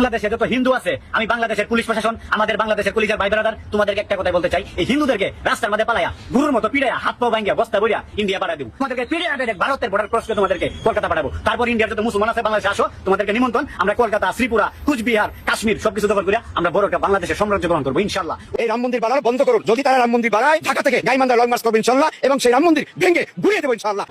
বাংলাদেশে যত হিন্দু আছে, আমি বাংলাদেশের পুলিশ প্রশাসন, আমাদের বাংলাদেশের পুলিশের ভাই ব্রাদার, তোমাদেরকে একটা কথা বলতে চাই, এই হিন্দুদেরকে রাস্তার মধ্যে পালায়া গুরুর মতো পিড়াইয়া হাত পা ভাঙ্গিয়া বস্তা বইয়া ইন্ডিয়া পাঠাই দিব। তোমাদেরকে পিড়ে ভারতের বর্ডার ক্রস করে তোমাদেরকে কলকাতা পাঠাবো। তারপর ইন্ডিয়ার যত মুসলমান আছে বাংলাদেশে আসো, তোমাদেরকে নিমন্ত্রণ। আমরা কলকাতা, শ্রীপুরা, কুচবিহার, কাশ্মীর সবকিছু দখল করিয়া আমরা বড় একটা বাংলাদেশের সাম্রাজ্য গ্রহণ করবো ইনশাল্লাহ। এই রাম মন্দির বানানো বন্ধ করুন। যদি তারা রাম মন্দির বানায়, ঢাকা থেকে গাইবান্ধা লং মার্চ করবো ইনশাল্লাহ, এবং সেই রাম মন্দির ভেঙে ঘুরিয়ে দেবো ইনশাল্লাহ।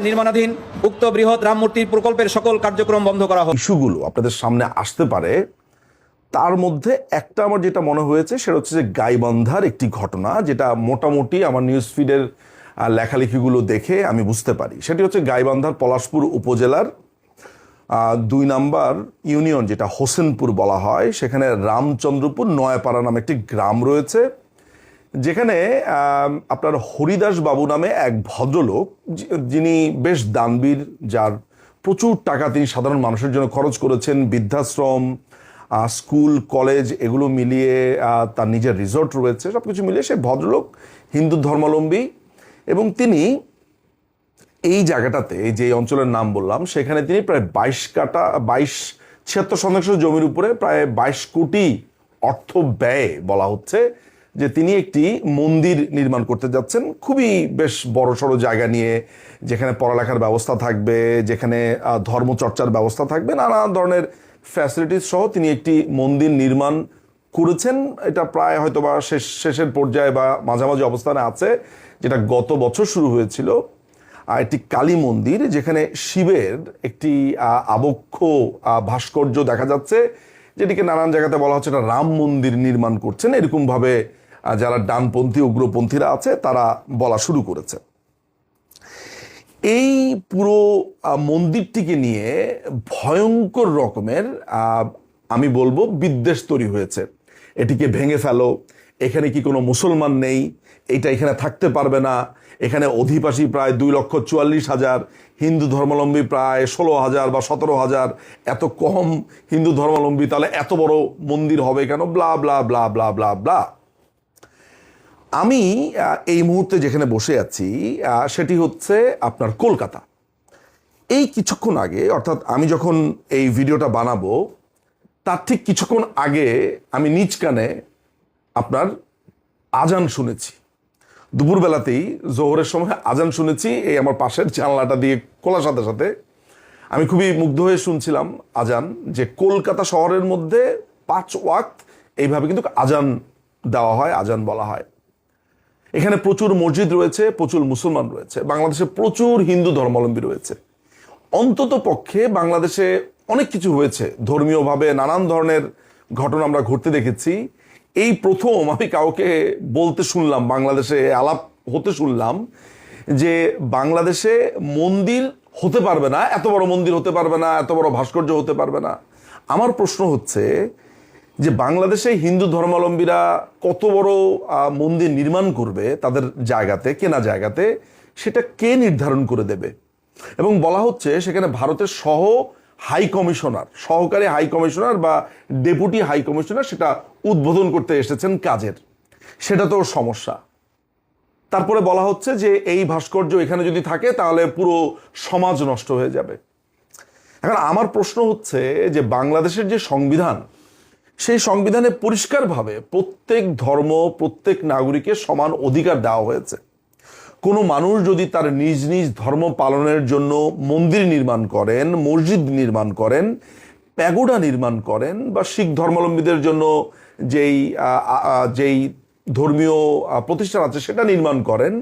নির্মাণাধীন উক্ত বৃহৎ রাম মূর্তির প্রকল্পের সকল কার্যক্রম বন্ধ করা হবে। ইস্যুগুলো আপনাদের সামনে আসতে পারে, তার মধ্যে একটা আমার যেটা মনে হয়েছে সেটা হচ্ছে যে গাইবান্ধার একটি ঘটনা, যেটা মোটামুটি আমার নিউজ ফিডের লেখালেখিগুলো দেখে আমি বুঝতে পারি। সেটি হচ্ছে গাইবান্ধার পলাশপুর উপজেলার 2 নম্বর ইউনিয়ন, যেটা হোসেনপুর বলা হয়, সেখানে রামচন্দ্রপুর নয়াপাড়া নামে একটি গ্রাম রয়েছে, যেখানে আপনার হরিদাস বাবু নামে এক ভদ্রলোক, যিনি বেশ দানবীর, যার প্রচুর টাকা তিনি সাধারণ মানুষের জন্য খরচ করেছেন, বৃদ্ধাশ্রম, স্কুল, কলেজ এগুলো মিলিয়ে তার নিজের রিসর্ট রয়েছে, সব কিছু মিলিয়ে সে ভদ্রলোক হিন্দু ধর্মাবলম্বী। এবং তিনি এই জায়গাটাতে, যে অঞ্চলের নাম বললাম, সেখানে তিনি প্রায় 76% জমির উপরে প্রায় 22 কোটি অর্থ ব্যয় বলা হচ্ছে যে তিনি একটি মন্দির নির্মাণ করতে যাচ্ছেন, খুবই বেশ বড়সড় জায়গা নিয়ে, যেখানে পড়ালেখার ব্যবস্থা থাকবে, যেখানে ধর্মচর্চার ব্যবস্থা থাকবে, নানা ধরনের ফ্যাসিলিটিস সহ তিনি একটি মন্দির নির্মাণ করেছেন। এটা প্রায় হয়তো বা শেষের পর্যায়ে বা মাঝামাঝি অবস্থানে আছে, যেটা গত বছর শুরু হয়েছিল। একটি কালী মন্দির, যেখানে শিবের একটি আবক্ষ ভাস্কর্য দেখা যাচ্ছে, যেটিকে নানান জায়গাতে বলা হচ্ছে এটা রাম মন্দির নির্মাণ করছেন, এরকমভাবে যারা ডানপন্থী উগ্রপন্থীরা আছে তারা বলা শুরু করেছে। এই পুরো মন্দিরটিকে নিয়ে ভয়ঙ্কর রকমের আমি বলবো বিদ্বেষ তৈরি হয়েছে। এটিকে ভেঙে ফেলো, এখানে কি কোনো মুসলমান নেই, এইটা এখানে থাকতে পারবে না, এখানে অধিবাসী প্রায় 2,44,000, হিন্দু ধর্মাবলম্বী প্রায় 16,000 বা 17,000, এত কম হিন্দু ধর্মাবলম্বী, তাহলে এত বড় মন্দির হবে কেন, ব্লা ব্লা ব্লা ব্লা ব্লা ব্লা। আমি এই মুহূর্তে যেখানে বসে আছি সেটি হচ্ছে আপনার কলকাতা। এই কিছুক্ষণ আগে, অর্থাৎ আমি যখন এই ভিডিওটা বানাবো তার ঠিক কিছুক্ষণ আগে আমি নিজ কানে আপনার আজান শুনেছি। দুপুরবেলাতেই জোহরের সময় আজান শুনেছি, এই আমার পাশের জানলাটা দিয়ে খোলার সাথে সাথে আমি খুবই মুগ্ধ হয়ে শুনছিলাম আজান, যে কলকাতা শহরের মধ্যে 5 ওয়াক্ত এইভাবে কিন্তু আজান দেওয়া হয়, আজান বলা হয়। এখানে প্রচুর মসজিদ রয়েছে, প্রচুর মুসলমান রয়েছে, বাংলাদেশে প্রচুর হিন্দু ধর্মাবলম্বী রয়েছে। অন্তত পক্ষে বাংলাদেশে অনেক কিছু হয়েছে ধর্মীয়ভাবে, নানান ধরনের ঘটনা আমরা ঘটতে দেখেছি। এই প্রথম আমি কাউকে বলতে শুনলাম, বাংলাদেশে আলাপ হতে শুনলাম যে বাংলাদেশে মন্দির হতে পারবে না, এত বড় মন্দির হতে পারবে না, এত বড় ভাস্কর্য হতে পারবে না। আমার প্রশ্ন হচ্ছে যে বাংলাদেশে হিন্দু ধর্মাবলম্বীরা কত বড় মন্দির নির্মাণ করবে তাদের জায়গাতে, কেনা জায়গাতে, সেটা কে নির্ধারণ করে দেবে? এবং বলা হচ্ছে সেখানে ভারতের সহকারী হাই কমিশনার বা ডেপুটি হাই কমিশনার সেটা উদ্বোধন করতে এসেছেন কাজের, সেটা তো সমস্যা। তারপরে বলা হচ্ছে যে এই ভাস্কর্য এখানে যদি থাকে তাহলে পুরো সমাজ নষ্ট হয়ে যাবে। এখন আমার প্রশ্ন হচ্ছে যে বাংলাদেশের যে সংবিধান, সেই সংবিধানে পরিষ্কারভাবে প্রত্যেক ধর্ম, প্রত্যেক নাগরিকের সমান অধিকার দেওয়া হয়েছে। কোনো মানুষ যদি তার নিজ নিজ ধর্ম পালনের জন্য মন্দির নির্মাণ করেন, মসজিদ নির্মাণ করেন, প্যাগোডা নির্মাণ করেন, বা শিখ ধর্মাবলম্বীদের জন্য যেই ধর্মীয় প্রতিষ্ঠান আছে সেটা নির্মাণ করেন,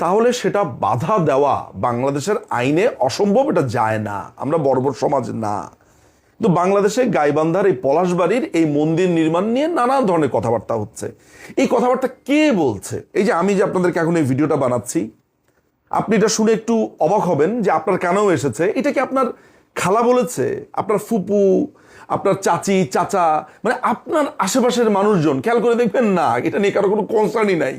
তাহলে সেটা বাধা দেওয়া বাংলাদেশের আইনে অসম্ভব, এটা যায় না, আমরা বর্বর সমাজ না। তো বাংলাদেশে গাইবান্ধার এই পলাশবাড়ির এই মন্দির নির্মাণ নিয়ে নানা ধরনের কথাবার্তা হচ্ছে। এই কথাবার্তা কে বলছে? এই যে আমি যে আপনাদেরকে এখন এই ভিডিওটা বানাচ্ছি, আপনি এটা শুনে একটু অবাক হবেন যে আপনার কেনও এসেছে। এটা কি আপনার খালা বলেছে, আপনার ফুপু, আপনার চাচি, চাচা, মানে আপনার আশেপাশের মানুষজন? খেয়াল করে দেখবেন না, এটা নিয়ে কারো কোনো কনসার্নই নাই।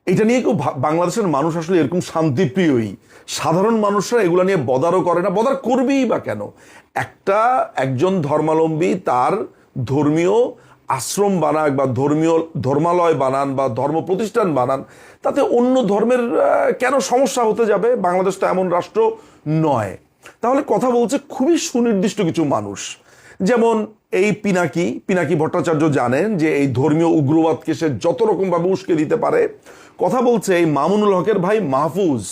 এটা নিয়ে কেউ, বাংলাদেশের মানুষ আসলে এরকম শান্তিপ্রিয়ই, সাধারণ মানুষরা এগুলো নিয়ে বদারও করে না। বদার করবেই বা কেন? একজন ধর্মাবলম্বী তার ধর্মীয় আশ্রম বানাক বা ধর্মালয় বানান বা ধর্ম প্রতিষ্ঠান বানান, তাতে অন্য ধর্মের কেন সমস্যা হতে যাবে? বাংলাদেশ তো এমন রাষ্ট্র নয়। তাহলে কথা বলছে খুবই সুনির্দিষ্ট কিছু মানুষ, যেমন এই পিনাকি ভট্টাচার্য জানেন যে এই ধর্মীয় উগ্রবাদকে সে যত রকম ভাবে উস্কে দিতে পারে। কথা বলছে এই মামুনুল হকের ভাই মাহফুজ,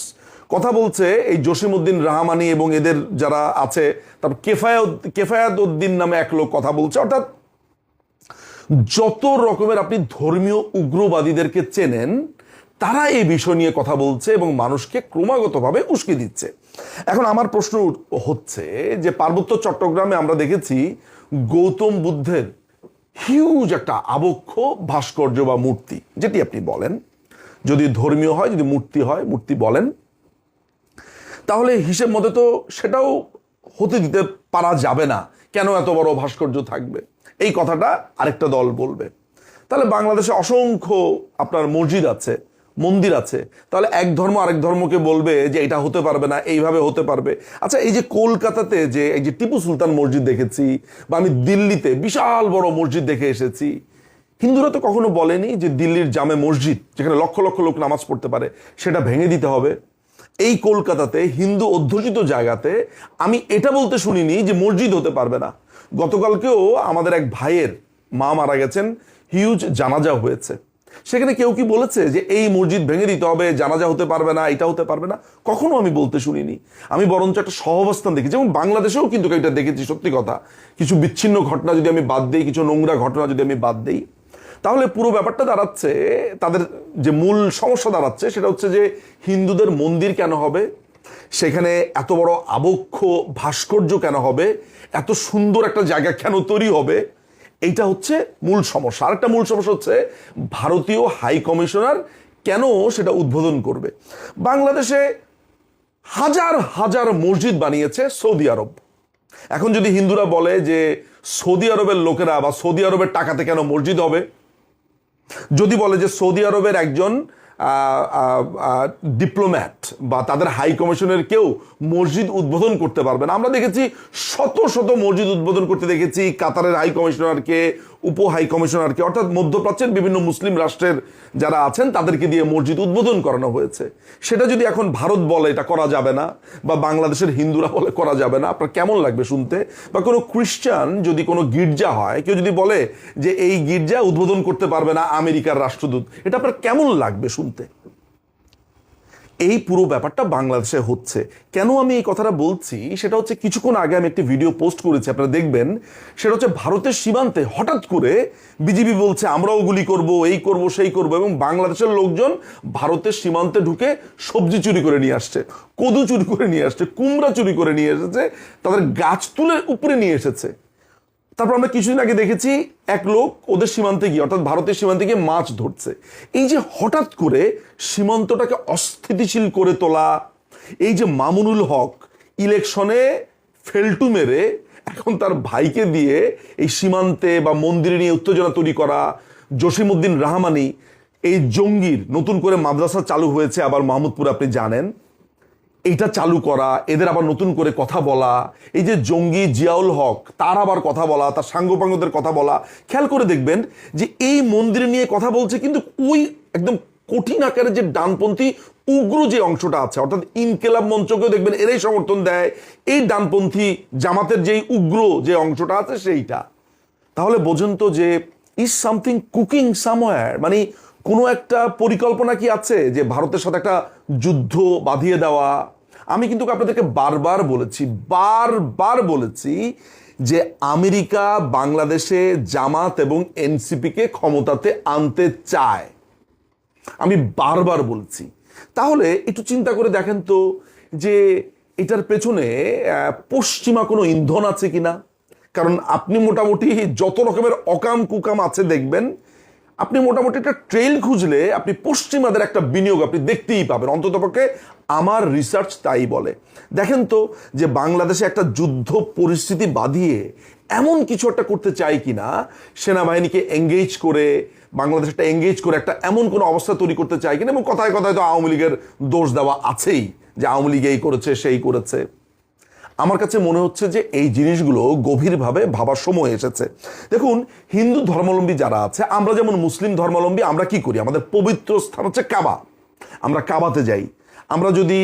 কথা বলছে এই জসিমউদ্দিন রাহমানি এবং এদের যারা আছে, তারপর কেফায়াত উদ্দিন নামে এক লোক কথা বলছে। অর্থাৎ যত রকমের আপনি ধর্মীয় উগ্রবাদীদেরকে চেনেন তারা এই বিষয় নিয়ে কথা বলছে এবং মানুষকে ক্রমাগতভাবে উস্কে দিচ্ছে। এখন আমার প্রশ্ন হচ্ছে যে পার্বত্য চট্টগ্রামে আমরা দেখেছি গৌতম বুদ্ধের হিউজ একটা আবক্ষ ভাস্কর্য বা মূর্তি, যেটি আপনি বলেন যদি ধর্মীয় হয়, যদি মূর্তি হয়, মূর্তি বলেন, তাহলে হিসেব মতে তো সেটাও হতে দিতে পারা যাবে না। কেন এত বড় ভাস্কর্য থাকবে, এই কথাটা আরেকটা দল বলবে। তাহলে বাংলাদেশে অসংখ্য আপনার মসজিদ আছে, মন্দির আছে, তাহলে এক ধর্ম আরেক ধর্মকে বলবে যে এটা হতে পারবে না, এইভাবে হতে পারবে। আচ্ছা, এই যে কলকাতাতে যে এই যে টিপু সুলতান মসজিদ দেখেছি, বা আমি দিল্লিতে বিশাল বড় মসজিদ দেখে এসেছি, হিন্দুরা তো কখনো বলেনি যে দিল্লির জামে মসজিদ যেখানে লক্ষ লক্ষ লোক নামাজ পড়তে পারে সেটা ভেঙে দিতে হবে। এই কলকাতাতে হিন্দু অধ্যুষিত জায়গাতে আমি এটা বলতে শুনিনি যে মসজিদ হতে পারবে না। গতকালকেও আমাদের এক ভাইয়ের মা মারা গেছেন, হিউজ জানাজা হয়েছে, সেখানে কেউ কি বলেছে যে এই মসজিদ ভেঙে দিতে হবে, জানাজা হতে পারবে না, এটা হতে পারবে না? কখনো আমি বলতে শুনিনি। আমি বরঞ্চ একটা সহাবস্থান দেখি, যেমন বাংলাদেশেও কিন্তু এটা দেখেছি। সত্যি কথা, কিছু বিচ্ছিন্ন ঘটনা যদি আমি বাদ দিই, কিছু নোংরা ঘটনা যদি আমি বাদ দিই, তাহলে পুরো ব্যাপারটা দাঁড়াচ্ছে, তাদের যে মূল সমস্যা দাঁড়াচ্ছে সেটা হচ্ছে যে হিন্দুদের মন্দির কেন হবে, সেখানে এত বড় আবক্ষ ভাস্কর্য কেন হবে, এত সুন্দর একটা জায়গা কেন তৈরি হবে, এইটা হচ্ছে মূল সমস্যা। আরেকটা মূল সমস্যা হচ্ছে ভারতীয় হাই কমিশনার কেন সেটা উদ্বোধন করবে। বাংলাদেশে হাজার হাজার মসজিদ বানিয়েছে সৌদি আরব। এখন যদি হিন্দুরা বলে যে সৌদি আরবের লোকেরা বা সৌদি আরবের টাকাতে কেন মসজিদ হবে, যদি বলে যে সৌদি আরবের একজন ডিপ্লোম্যাট বা তাদের হাই কমিশনের কেউ মসজিদ উদ্বোধন করতে পারবে না। আমরা দেখেছি শত শত মসজিদ উদ্বোধন করতে দেখেছি কাতারের হাই কমিশনারকে, উপ হাই কমিশনারকে, অর্থাৎ মধ্যপ্রাচ্যের বিভিন্ন মুসলিম রাষ্ট্রের যারা আছেন তাদেরকে দিয়ে মসজিদ উদ্বোধন করানো হয়েছে। সেটা যদি এখন ভারত বলে এটা করা যাবে না, বা বাংলাদেশের হিন্দুরা বলে করা যাবে না, আপনার কেমন লাগবে শুনতে? বা কোনো খ্রিস্টান যদি কোনো গির্জা হয়, কেউ যদি বলে যে এই গির্জা উদ্বোধন করতে পারবে না আমেরিকার রাষ্ট্রদূত, এটা আপনার কেমন লাগবে শুনতে? এই পুরো ব্যাপারটা বাংলাদেশে হচ্ছে। কেন আমি এই কথাটা বলছি সেটা হচ্ছে, কিছুক্ষণ আগে আমি একটি ভিডিও পোস্ট করেছি, আপনারা দেখবেন। সেটা হচ্ছে ভারতের সীমান্তে হঠাৎ করে বিজেপি বলছে আমরাও গুলি করব, এই করব, সেই করব, এবং বাংলাদেশের লোকজন ভারতের সীমান্তে ঢুকে সবজি চুরি করে নিয়ে আসছে, কদু চুরি করে নিয়ে আসছে, কুমড়া চুরি করে নিয়ে এসেছে, তাদের গাছ তুলে উপরে নিয়ে এসেছে। তারপর আমরা কিছুদিন আগে দেখেছি এক লোক ওদের সীমান্তে গিয়ে, অর্থাৎ ভারতের সীমান্তে গিয়ে মাছ ধরছে। এই যে হঠাৎ করে সীমান্তটাকে অস্থিতিশীল করে তোলা, এই যে মামুনুল হক ইলেকশনে ফেলটু মেরে এখন তার ভাইকে দিয়ে এই সীমান্তে বা মন্দিরে নিয়ে উত্তেজনা তৈরি করা, জসিমউদ্দিন রাহমানি এই জঙ্গির নতুন করে মাদ্রাসা চালু হয়েছে আবার মাহমুদপুর, আপনি জানেন, এইটা চালু করা, এদের আবার নতুন করে কথা বলা, এই যে জঙ্গি জিয়াউল হক তার আবার কথা বলা, তার সাঙ্গপাঙ্গদের কথা বলা, খেয়াল করে দেখবেন যে এই মন্দির নিয়ে কথা বলছে, কিন্তু ওই একদম কঠিন আকারে যে ডানপন্থী উগ্র যে অংশটা আছে, অর্থাৎ ইনকেলাব মঞ্চকেও দেখবেন এরাই সমর্থন দেয়, এই ডানপন্থী জামাতের যেই উগ্র যে অংশটা আছে সেইটা। তাহলে বোঝেন তো যে ইজ সামথিং কুকিং সামওয়্যার, মানে কোনো একটা পরিকল্পনা কি আছে যে ভারতের সাথে একটা যুদ্ধ বাঁধিয়ে দেওয়া। আমি কিন্তু আপনাদেরকে বারবার বলেছি যে আমেরিকা বাংলাদেশে জামাত এবং এনসিপিকে ক্ষমতাতে আনতে চায়, আমি বারবার বলছি। তাহলে একটু চিন্তা করে দেখেন তো যে এটার পেছনে পশ্চিমা কোনো ইন্ধন আছে কিনা। কারণ আপনি মোটামুটি যত রকমের অকাম কুকাম আছে দেখবেন, আপনি মোটামুটি একটা ট্রেল খুঁজলে আপনি পশ্চিমাদের একটা বিনিয়োগ আপনি দেখতেই পাবেন, অন্ততপক্ষে আমার রিসার্চ তাই বলে। দেখেন তো যে বাংলাদেশে একটা যুদ্ধ পরিস্থিতি বাঁধিয়ে এমন কিছু একটা করতে চাই কিনা, সেনাবাহিনীকে এঙ্গেজ করে, বাংলাদেশ একটা এঙ্গেজ করে একটা এমন কোনো অবস্থা তৈরি করতে চাই কিনা। এবং কথায় কথায় তো আওয়ামী লীগের দোষ দেওয়া আছেই, যে আওয়ামী লীগ এই করেছে সেই করেছে। আমার কাছে মনে হচ্ছে যে এই জিনিসগুলো গভীরভাবে ভাবার সময় এসেছে। দেখুন, হিন্দু ধর্মাবলম্বী যারা আছে, আমরা যেমন মুসলিম ধর্মাবলম্বী, আমরা কি করি, আমাদের পবিত্র স্থান হচ্ছে কাবা, আমরা কাবাতে যাই। আমরা যদি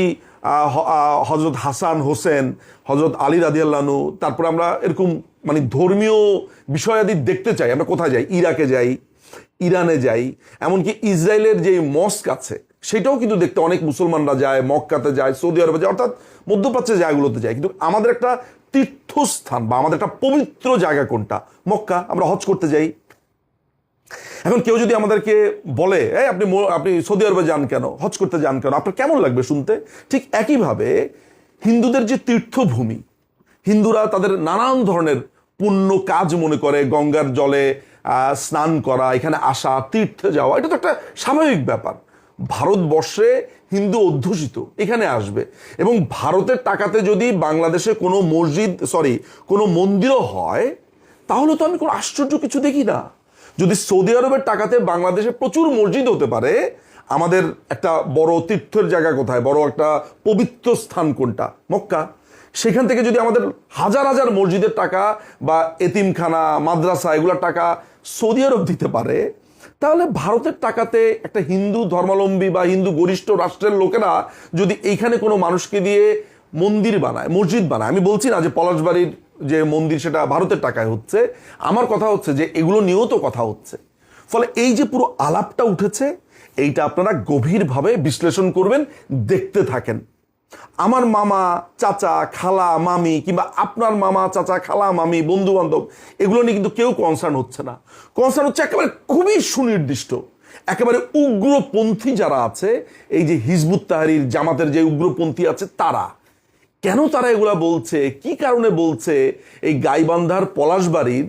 হজরত হাসান হোসেন, হজরত আলী রাদিয়াল্লাহু, তারপর আমরা এরকম মানে ধর্মীয় বিষয়াদি দেখতে চাই, আমরা কোথায় যাই? ইরাকে যাই, ইরানে যাই, এমনকি ইসরায়েলের যে মস্ক আছে সেটাও কিন্তু দেখতে অনেক মুসলমানরা যায়, মক্কাতে যায়, সৌদি আরবে যায়, অর্থাৎ মধ্যপ্রাচ্যের জায়গাগুলোতে যায়। কিন্তু আমাদের একটা তীর্থস্থান বা আমাদের একটা পবিত্র জায়গা কোনটা? মক্কা। আমরা হজ করতে যাই। এখন কেউ যদি আমাদেরকে বলে এই আপনি সৌদি আরবে যান কেন, হজ করতে যান কেন, আপনার কেমন লাগবে শুনতে? ঠিক একইভাবে হিন্দুদের যে তীর্থভূমি, হিন্দুরা তাদের নানান ধরনের পুণ্য কাজ মনে করে, গঙ্গার জলে স্নান করা, এখানে আসা, তীর্থে যাওয়া, এটা তো একটা স্বাভাবিক ব্যাপার। ভারতবর্ষে হিন্দু অধ্যুষিত, এখানে আসবে, এবং ভারতের টাকাতে যদি বাংলাদেশে কোনো কোনো মন্দিরও হয়, তাহলে তো আমি কোনো আশ্চর্য কিছু দেখি না। যদি সৌদি আরবের টাকাতে বাংলাদেশে প্রচুর মসজিদ হতে পারে, আমাদের একটা বড় তীর্থের জায়গা কোথায়, বড় একটা পবিত্র স্থান কোনটা? মক্কা। সেখান থেকে যদি আমাদের হাজার হাজার মসজিদের টাকা বা এতিমখানা, মাদ্রাসা, এগুলোর টাকা সৌদি আরব দিতে পারে, তাহলে ভারতের টাকাতে একটা হিন্দু ধর্মাবলম্বী বা হিন্দু গরিষ্ঠ রাষ্ট্রের লোকেরা যদি এইখানে কোনো মানুষকে দিয়ে মন্দির বানায়, মসজিদ বানায়, আমি বলছি না যে পলাশবাড়ির যে মন্দির সেটা ভারতের টাকায় হচ্ছে, আমার কথা হচ্ছে যে এগুলো নিয়েও তো কথা হচ্ছে। ফলে এই যে পুরো আলাপটা উঠেছে, এইটা আপনারা গভীরভাবে বিশ্লেষণ করবেন, দেখতে থাকেন। আমার মামা, চাচা, খালা, মামি, কিংবা আপনার মামা, চাচা, খালা, মামি, বন্ধু বান্ধব, এগুলো নিয়ে কিন্তু কেউ কনসার্ন হচ্ছে না। কনসার্ন হচ্ছে একেবারে খুবই সুনির্দিষ্ট, একেবারে উগ্রপন্থী যারা আছে, এই যে হিজবুত তাহরির, জামাতের যে উগ্রপন্থী আছে তারা। কেন তারা এগুলা বলছে, কি কারণে বলছে? এই গাইবান্ধার পলাশবাড়ির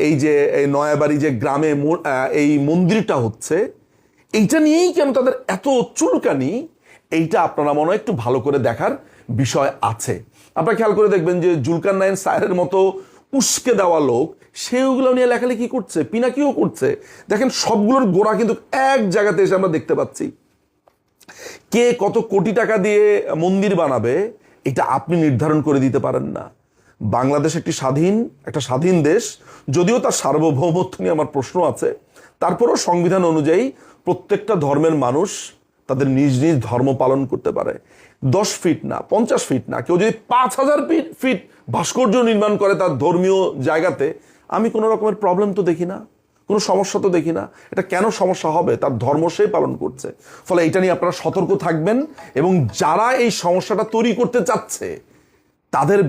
এই যে নয়াবাড়ি যে গ্রামে এই মন্দিরটা হচ্ছে, এইটা নিয়েই কেন তাদের এত চুলকানি, এইটা আপনারা মনে হয় একটু ভালো করে দেখার বিষয় আছে। আপনারা খেয়াল করে দেখবেন যে জুলকারনাইন সায়েরের মতো উস্কে দেওয়া লোক, সেগুলো নিয়ে লেখালেখি করছে, পিনাকিও করছে। দেখেন সবগুলোর গোড়া কিন্তু এক জায়গাতে এসে আমরা দেখতে পাচ্ছি। কে কত কোটি টাকা দিয়ে মন্দির বানাবে, এটা আপনি নির্ধারণ করে দিতে পারেন না। বাংলাদেশ একটা স্বাধীন দেশ, যদিও তার সার্বভৌমত্ব নিয়ে আমার প্রশ্ন আছে, তারপরও সংবিধান অনুযায়ী প্রত্যেকটা ধর্মের মানুষ তাদের নিজ নিজ ধর্ম পালন করতে পারে। 10 ফিট না, 50 ফিট না, কেউ যদি 5000 ফিট ভাস্কর্য নির্মাণ করে তার ধর্মীয় জায়গাতে, আমি কোনো রকমের প্রবলেম তো দেখি না, কোনো সমস্যা তো দেখি না। এটা কেন সমস্যা হবে? তার ধর্ম সে পালন করছে। ফলে এটা নিয়ে আপনারা সতর্ক থাকবেন, এবং যারা এই সমস্যাটা তৈরি করতে চাচ্ছে তাদের